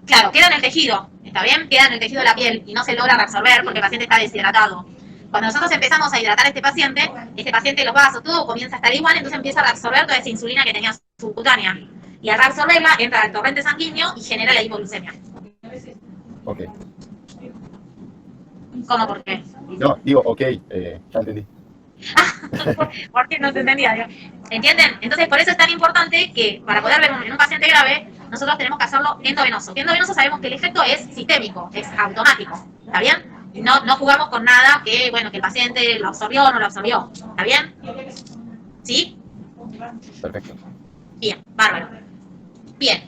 Claro, queda en el tejido, ¿está bien? Queda en el tejido de la piel y no se logra reabsorber porque el paciente está deshidratado. Cuando nosotros empezamos a hidratar a este paciente los vasos, todo comienza a estar igual, entonces empieza a reabsorber toda esa insulina que tenía subcutánea. Y al reabsorberla entra al torrente sanguíneo y genera la hipoglucemia. Ok. ¿Cómo por qué? No, digo, ok, ya entendí. ¿Por qué no se entendía? Digo, ¿entienden? Entonces, por eso es tan importante que para poder ver en un paciente grave, nosotros tenemos que hacerlo endovenoso. Que endovenoso sabemos que el efecto es sistémico, es automático, ¿está bien? No jugamos con nada que, bueno, que el paciente lo absorbió o no lo absorbió, ¿está bien? ¿Sí? Perfecto. Bien, bárbaro. Bien.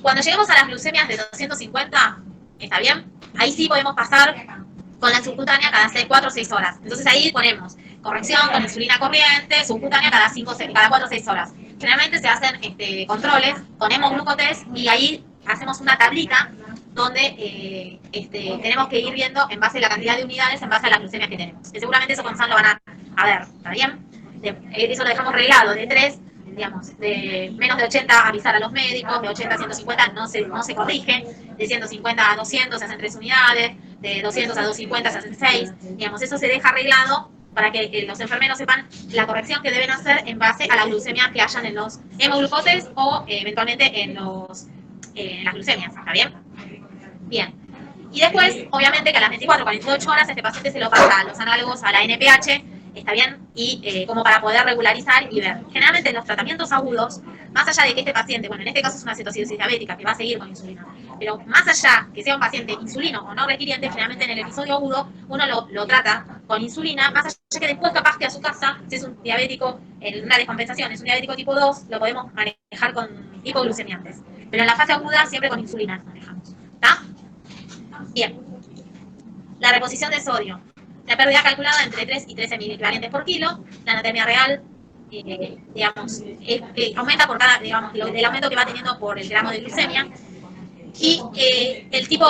Cuando lleguemos a las glucemias de 250, ¿está bien? Ahí sí podemos pasar con la subcutánea cada 4 o 6 horas. Entonces ahí ponemos corrección con insulina corriente, subcutánea cada 4 o 6 horas. Generalmente se hacen controles, ponemos glucotest y ahí hacemos una tablita donde tenemos que ir viendo en base a la cantidad de unidades, en base a las glucemias que tenemos. Que seguramente eso con San lo van a ver, ¿está bien? Eso lo dejamos reglado de 3, digamos, de menos de 80 avisar a los médicos, de 80 a 150 no se corrige, de 150 a 200 se hacen 3 unidades, de 200 a 250 se hacen 6, digamos, eso se deja arreglado para que los enfermeros sepan la corrección que deben hacer en base a la glucemia que hayan en los hemoglucotes o eventualmente en las glucemias, ¿está bien? Bien. Y después, obviamente que a las 24 o 48 horas este paciente se lo pasa a los análogos a la NPH, ¿está bien? Y como para poder regularizar y ver. Generalmente en los tratamientos agudos, más allá de que este paciente, bueno, en este caso es una cetoacidosis diabética que va a seguir con insulina, pero más allá que sea un paciente insulino o no requiriente, generalmente en el episodio agudo uno lo trata con insulina, más allá que después capaz que a su casa, si es un diabético en una descompensación, es un diabético tipo 2, lo podemos manejar con hipoglucemiantes. Pero en la fase aguda siempre con insulina lo manejamos. ¿Está? Bien. La reposición de sodio. La pérdida calculada entre 3 y 13 miliequivalentes por kilo. La anatemia real, digamos, aumenta por cada, digamos, el aumento que va teniendo por el gramo de glucemia. Y el tipo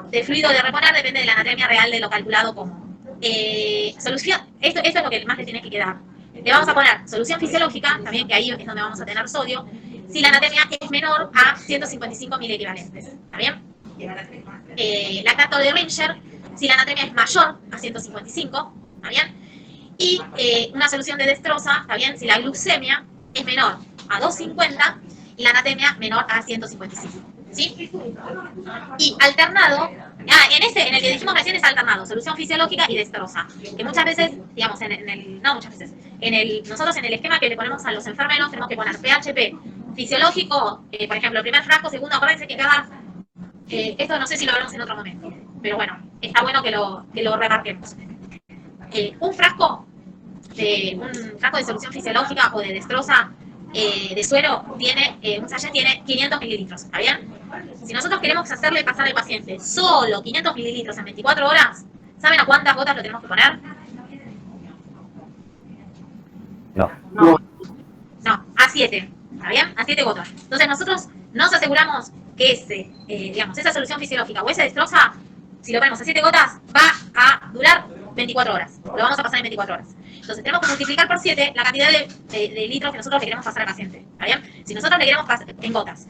de fluido de reponer depende de la anatemia real de lo calculado como. Solución, esto es lo que más le tiene que quedar. Le vamos a poner solución fisiológica, también que ahí es donde vamos a tener sodio, si la anatemia es menor a 155 miliequivalentes. ¿Está bien? Lactato de Ringer, si la anatemia es mayor a 155, ¿está bien? Y una solución de destroza, ¿está bien? Si la glucemia es menor a 250 y la anatemia menor a 155, ¿sí? Y alternado, en el que dijimos recién es alternado, solución fisiológica y destroza, que muchas veces, digamos, nosotros en el esquema que le ponemos a los enfermeros tenemos que poner PHP fisiológico, por ejemplo, el primer frasco, segundo, acuérdense que esto no sé si lo veremos en otro momento, pero bueno, está bueno que lo remarquemos. Un frasco de solución fisiológica o de destroza de suero un sachet tiene 500 mililitros, ¿está bien? Si nosotros queremos hacerle pasar al paciente solo 500 mililitros en 24 horas, ¿saben a cuántas gotas lo tenemos que poner? No. No. No, a 7, ¿está bien? A 7 gotas. Entonces nosotros nos aseguramos que esa solución fisiológica o esa destroza, si lo ponemos a 7 gotas, va a durar 24 horas. Lo vamos a pasar en 24 horas. Entonces tenemos que multiplicar por 7 la cantidad de litros que nosotros le queremos pasar al paciente. ¿Está bien? Si nosotros le queremos pasar en gotas,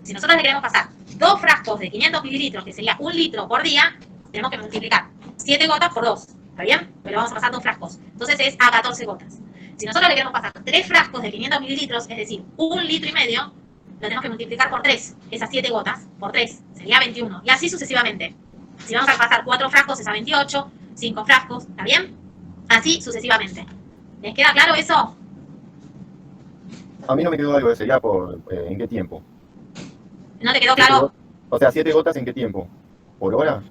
si nosotros le queremos pasar 2 frascos de 500 mililitros, que sería 1 litro por día, tenemos que multiplicar 7 gotas por 2. ¿Está bien? Pero vamos a pasar 2 frascos. Entonces es a 14 gotas. Si nosotros le queremos pasar 3 frascos de 500 mililitros, es decir, 1 litro y medio, lo tenemos que multiplicar por 3. Esas 7 gotas por 3 sería 21. Y así sucesivamente. Si vamos a pasar 4 frascos es a 28, 5 frascos, ¿está bien? Así sucesivamente. ¿Les queda claro eso? A mí no me quedó algo de sería por en qué tiempo. ¿No te quedó claro? O sea, 7 gotas en qué tiempo. ¿Por hora?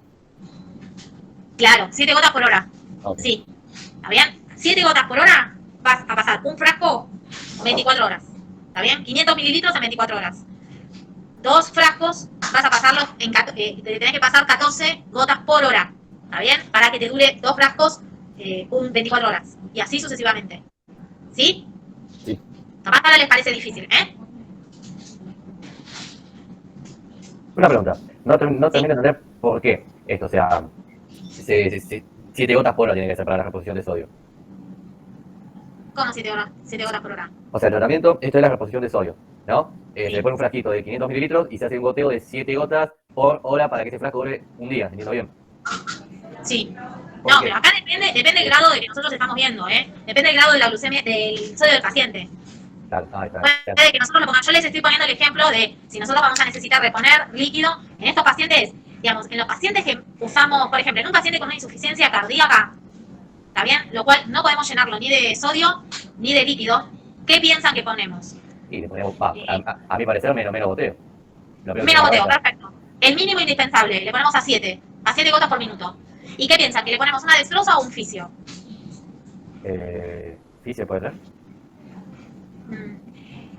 Claro, 7 gotas por hora. Ah, ok. Sí. ¿Está bien? 7 gotas por hora vas a pasar un frasco 24 horas. ¿Está bien? 500 mililitros en 24 horas. 2 frascos vas a pasarlos te tenés que pasar 14 gotas por hora. ¿Está bien? Para que te dure 2 frascos 24 horas. Y así sucesivamente. ¿Sí? Sí. Capaz ahora les parece difícil, ¿eh? Una pregunta. No termino de entender por qué esto. O sea, 7 gotas por hora tiene que ser para la reposición de sodio. ¿Cómo 7 horas? 7 gotas por hora. O sea, el tratamiento, esto es la reposición de sodio, ¿no? Sí. Se le pone un frasquito de 500 mililitros y se hace un goteo de 7 gotas por hora para que ese frasco dure un día, ¿entiendo bien? Sí. ¿Por No, qué? pero acá depende del grado de que nosotros estamos viendo, ¿eh? Depende del grado de la glucemia, del sodio del paciente. Claro, ahí está. Puede que nosotros lo pongamos. Yo les estoy poniendo el ejemplo de si nosotros vamos a necesitar reponer líquido en estos pacientes, digamos, en los pacientes que usamos, por ejemplo, en un paciente con una insuficiencia cardíaca, ¿está bien? Lo cual no podemos llenarlo ni de sodio ni de líquido. ¿Qué piensan que ponemos? Y le ponemos, a mi parecer, menos goteo. Menos goteo, perfecto. El mínimo indispensable, le ponemos a 7 gotas por minuto. ¿Y qué piensan? ¿Que le ponemos una dextrosa o un fisio? ¿Fisio puede ser?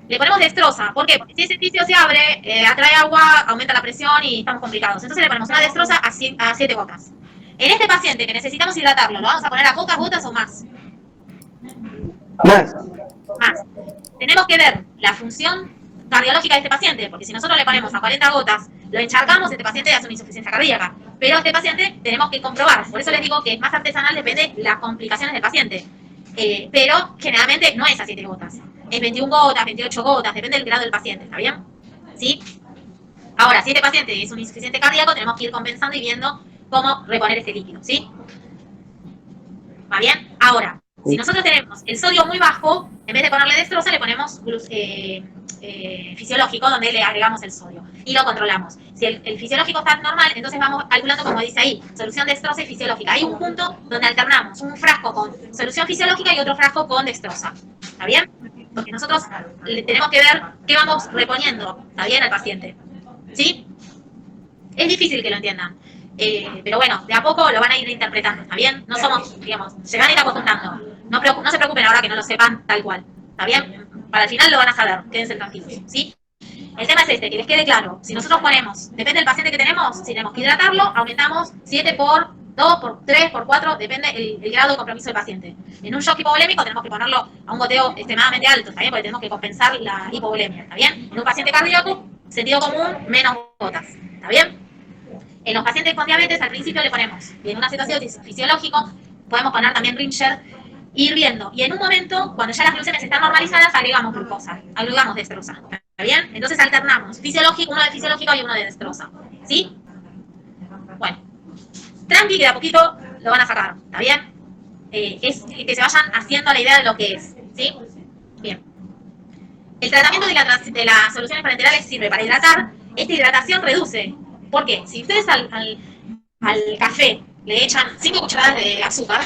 Le ponemos dextrosa. ¿Por qué? Porque si ese fisio se abre, atrae agua, aumenta la presión y estamos complicados. Entonces le ponemos una dextrosa a 7 gotas. En este paciente que necesitamos hidratarlo, ¿lo vamos a poner a pocas gotas o más? Más. Más. Tenemos que ver la función cardiológica de este paciente, porque si nosotros le ponemos a 40 gotas, lo encharcamos, este paciente hace una insuficiencia cardíaca. Pero a este paciente tenemos que comprobar. Por eso les digo que es más artesanal, depende de las complicaciones del paciente. Pero generalmente no es a 7 gotas. Es 21 gotas, 28 gotas, depende del grado del paciente, ¿está bien? ¿Sí? Ahora, si este paciente es un insuficiente cardíaco, tenemos que ir compensando y viendo cómo reponer este líquido, ¿sí? ¿Va bien? Ahora, si nosotros tenemos el sodio muy bajo, en vez de ponerle dextrosa, le ponemos fisiológico, donde le agregamos el sodio y lo controlamos. Si el fisiológico está normal, entonces vamos calculando, como dice ahí, solución dextrosa y fisiológica. Hay un punto donde alternamos un frasco con solución fisiológica y otro frasco con dextrosa. ¿Está bien? Porque nosotros tenemos que ver qué vamos reponiendo, ¿está bien?, al paciente. ¿Sí? Es difícil que lo entiendan. Pero bueno, de a poco lo van a ir interpretando, ¿está bien? No somos, digamos, se van a ir acostumbrando. No se preocupen ahora que no lo sepan tal cual, ¿está bien? Para el final lo van a saber, quédense tranquilos, ¿sí? El tema es este, que les quede claro. Si nosotros ponemos, depende del paciente que tenemos, si tenemos que hidratarlo, aumentamos 7 por 2, por 3, por 4, depende el grado de compromiso del paciente. En un shock hipovolémico tenemos que ponerlo a un goteo extremadamente alto, ¿está bien? Porque tenemos que compensar la hipovolemia, ¿está bien? En un paciente cardíaco, sentido común, menos gotas, ¿está bien? En los pacientes con diabetes, al principio le ponemos, y en una situación fisiológica, podemos poner también Ringer, ir viendo. Y en un momento, cuando ya las glucemias están normalizadas, agregamos glucosa, agregamos dextrosa. ¿Está bien? Entonces alternamos fisiológico, uno de fisiológico y uno de dextrosa. ¿Sí? Bueno. Tranqui, que de a poquito lo van a sacar. ¿Está bien? Es que se vayan haciendo la idea de lo que es. ¿Sí? Bien. El tratamiento de las soluciones parenterales sirve para hidratar. Esta hidratación reduce. ¿Por qué? Si ustedes al café le echan 5 cucharadas de azúcar,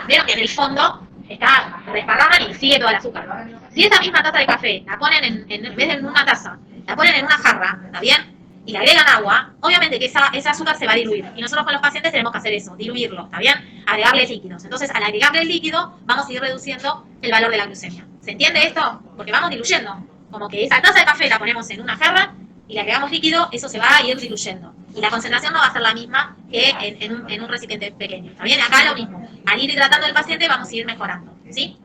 vieron que en el fondo está desparraman y sigue todo el azúcar. Si esa misma taza de café la ponen en vez de en una taza, la ponen en una jarra, ¿está bien? Y le agregan agua, obviamente que ese azúcar se va a diluir. Y nosotros con los pacientes tenemos que hacer eso, diluirlo, ¿está bien? Agregarle líquidos. Entonces, al agregarle el líquido, vamos a ir reduciendo el valor de la glucemia. ¿Se entiende esto? Porque vamos diluyendo. Como que esa taza de café la ponemos en una jarra y le agregamos líquido, eso se va a ir diluyendo. Y la concentración no va a ser la misma que en un recipiente pequeño. ¿Está bien? Acá lo mismo. Al ir hidratando al paciente vamos a ir mejorando. ¿Sí?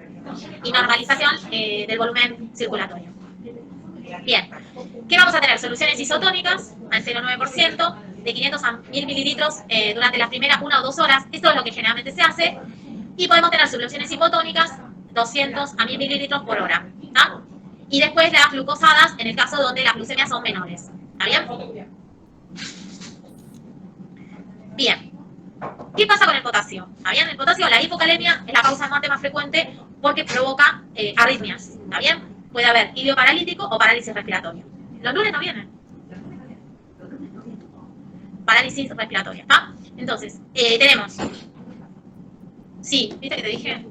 Y normalización del volumen circulatorio. Bien. ¿Qué vamos a tener? Soluciones isotónicas al 0,9%, de 500 a 1000 mililitros durante las primeras 1 o 2 horas. Esto es lo que generalmente se hace. Y podemos tener soluciones hipotónicas, 200 a 1000 mililitros por hora. ¿Está? Y después las glucosadas en el caso donde las glucemias son menores. ¿Está bien? Bien. ¿Qué pasa con el potasio? ¿Está bien? El potasio, la hipocalemia, es la causa de muerte más frecuente porque provoca arritmias. ¿Está bien? Puede haber ilio paralítico o parálisis respiratoria. Los lunes no vienen. Parálisis respiratoria. ¿Está? Entonces, tenemos. Sí, ¿viste que te dije?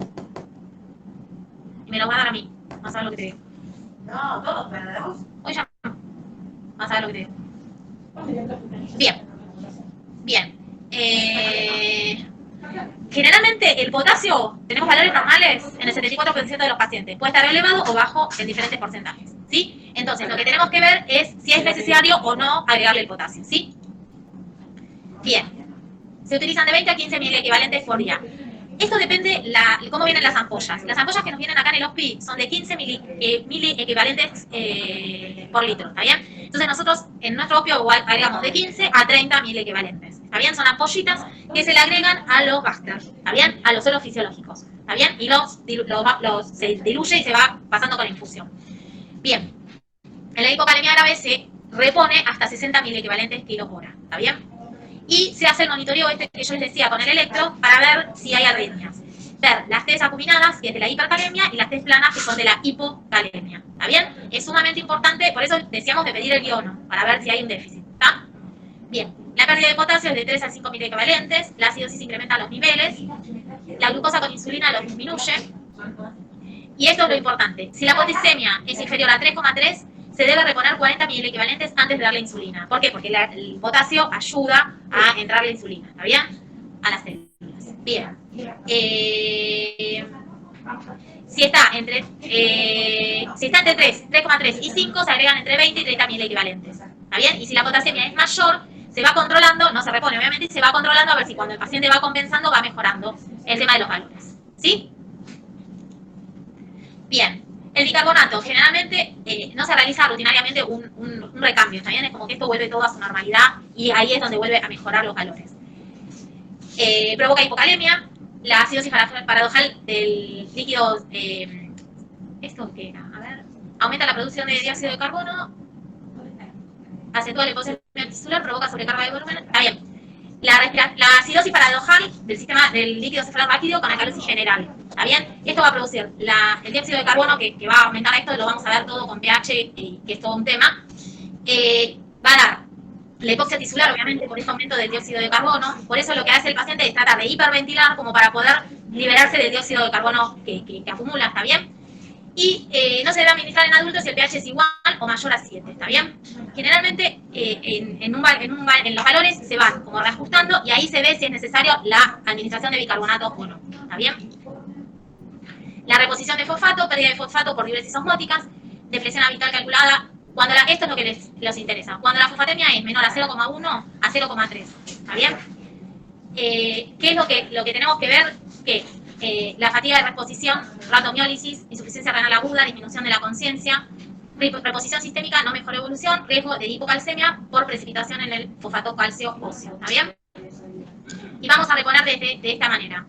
y me los va a dar a mí. Vas a ver lo que te digo. No, todos perdemos. Hoy ya no. Vas a ver lo que te digo. Bien. Bien. Generalmente el potasio, tenemos valores normales en el 74% de los pacientes. Puede estar elevado o bajo en diferentes porcentajes. ¿Sí? Entonces, lo que tenemos que ver es si es necesario o no agregarle el potasio. ¿Sí? Bien. Se utilizan de 20 a 15 mil equivalentes por día. Esto depende cómo vienen las ampollas. Las ampollas que nos vienen acá en el HOSPI son de 15 mil equivalentes por litro, ¿está bien? Entonces nosotros en nuestro opio igual agregamos de 15 a 30 mil equivalentes, ¿está bien? Son ampollitas que se le agregan a los Baxter, ¿está bien? A los suelos fisiológicos, ¿está bien? Y se diluye y se va pasando con la infusión. Bien, en la hipocalemia grave se repone hasta 60 mil equivalentes kilo por hora, ¿está bien? Y se hace el monitoreo que yo les decía con el electro para ver si hay arritmias. Ver las T's acuminadas, que es de la hipercalemia, y las T's planas, que son de la hipocalemia. ¿Está bien? Es sumamente importante, por eso decíamos de pedir el iono, para ver si hay un déficit. ¿Está? Bien. La pérdida de potasio es de 3 a 5 mil equivalentes, la acidosis incrementa los niveles, la glucosa con insulina los disminuye. Y esto es lo importante. Si la potasemia es inferior a 3,3, se debe reponer 40 mil equivalentes antes de darle insulina. ¿Por qué? Porque el potasio ayuda a entrar la insulina, ¿está bien? A las células. Bien. Si está entre 3,3 y 5, se agregan entre 20 y 30 mil equivalentes, ¿está bien? Y si la potasemia es mayor, se va controlando, no se repone obviamente, y se va controlando a ver si cuando el paciente va compensando va mejorando el tema de los valores. ¿Sí? Bien. El bicarbonato, generalmente no se realiza rutinariamente un recambio, ¿está bien? Es como que esto vuelve todo a su normalidad y ahí es donde vuelve a mejorar los valores. Provoca hipocalemia, la acidosis paradojal del líquido, ¿esto qué era? A ver, aumenta la producción de dióxido de carbono, acentúa la hipoxemia tisular, provoca sobrecarga de volumen, está bien. La acidosis paradojal del sistema del líquido cefalorraquídeo con alcalosis general. ¿Está bien? Esto va a producir el dióxido de carbono que va a aumentar esto, lo vamos a ver todo con pH, que es todo un tema. Va a dar la hipoxia tisular, obviamente, por este aumento del dióxido de carbono. Por eso lo que hace el paciente es tratar de hiperventilar como para poder liberarse del dióxido de carbono que acumula, ¿está bien? Y no se debe administrar en adultos si el pH es igual o mayor a 7, ¿está bien? Generalmente en los valores se van como reajustando y ahí se ve si es necesario la administración de bicarbonato o no, ¿está bien? La reposición de fosfato, pérdida de fosfato por diuresis osmóticas, deflexión habitual calculada, esto es lo que les interesa, cuando la fosfatemia es menor a 0,1 a 0,3, ¿está bien? ¿Qué es lo que tenemos que ver? Que la fatiga de reposición, ratomiólisis, insuficiencia renal aguda, disminución de la conciencia, reposición sistémica, no mejor evolución, riesgo de hipocalcemia por precipitación en el fosfato calcio óseo, ¿está bien? Y vamos a reponer de esta manera.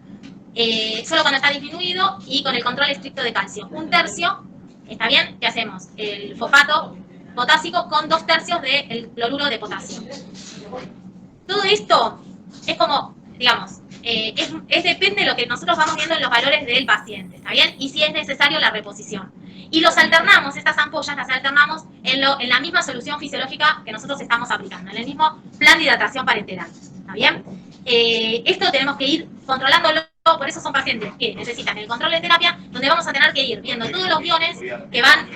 Solo cuando está disminuido y con el control estricto de calcio. 1/3, ¿está bien? ¿Qué hacemos? El fosfato potásico con 2/3 del cloruro de potasio. Todo esto es como, digamos, depende de lo que nosotros vamos viendo en los valores del paciente, ¿está bien? Y si es necesario la reposición. Y los alternamos, estas ampollas las alternamos en la misma solución fisiológica que nosotros estamos aplicando, en el mismo plan de hidratación parenteral, ¿está bien? Esto tenemos que ir controlándolo, por eso son pacientes que necesitan el control de terapia, donde vamos a tener que ir viendo todos los guiones que se van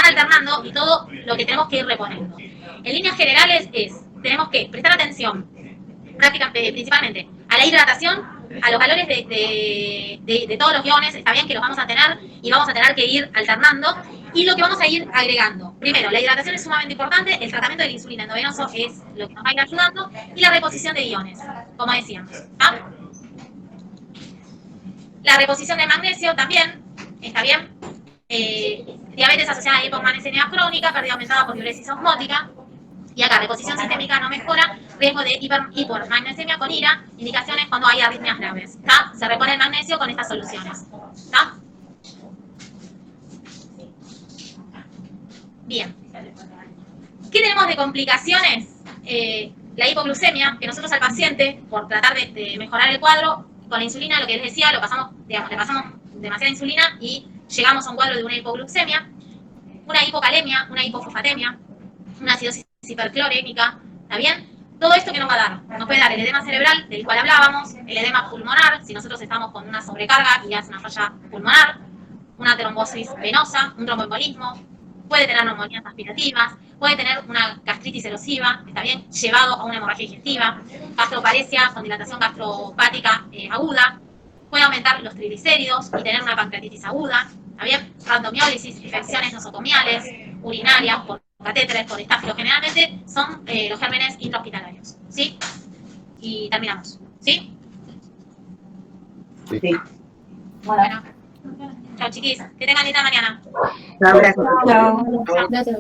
alternando y todo lo que tenemos que ir reponiendo. En líneas generales tenemos que prestar atención principalmente a la hidratación, a los valores de todos los guiones, está bien que los vamos a tener y vamos a tener que ir alternando, y lo que vamos a ir agregando. Primero, la hidratación es sumamente importante, el tratamiento de la insulina endovenoso es lo que nos va a ir ayudando, y la reposición de iones, como decíamos. ¿Ah? La reposición de magnesio también, está bien. Diabetes asociada a hipomagnesemia crónica, pérdida aumentada por diuresis osmótica. Y acá, reposición sistémica no mejora, riesgo de hipermagnesemia con ira, indicaciones cuando hay arritmias graves. ¿Está? Se repone el magnesio con estas soluciones. ¿Está? Bien. ¿Qué tenemos de complicaciones? La hipoglucemia, que nosotros al paciente, por tratar de mejorar el cuadro, con la insulina, lo que les decía, le pasamos demasiada insulina y llegamos a un cuadro de una hipoglucemia, una hipocalemia, una hipofosfatemia, una acidosis hiperclorémica, ¿está bien? Todo esto que nos va a dar, nos puede dar el edema cerebral del cual hablábamos, el edema pulmonar, si nosotros estamos con una sobrecarga y hace una falla pulmonar, una trombosis venosa, un tromboembolismo, puede tener neumonías aspirativas, puede tener una gastritis erosiva, está bien, llevado a una hemorragia digestiva, gastroparesia con dilatación gastropática aguda, puede aumentar los triglicéridos y tener una pancreatitis aguda, está bien, randomiólisis, infecciones nosocomiales, urinarias, por catéteres, por estáfilos, generalmente son los gérmenes intrahospitalarios, ¿sí? Y terminamos, ¿sí? Sí. Bueno, Bueno, chao chiquis, que tengan linda mañana. gracias. Chao. Chao. Gracias.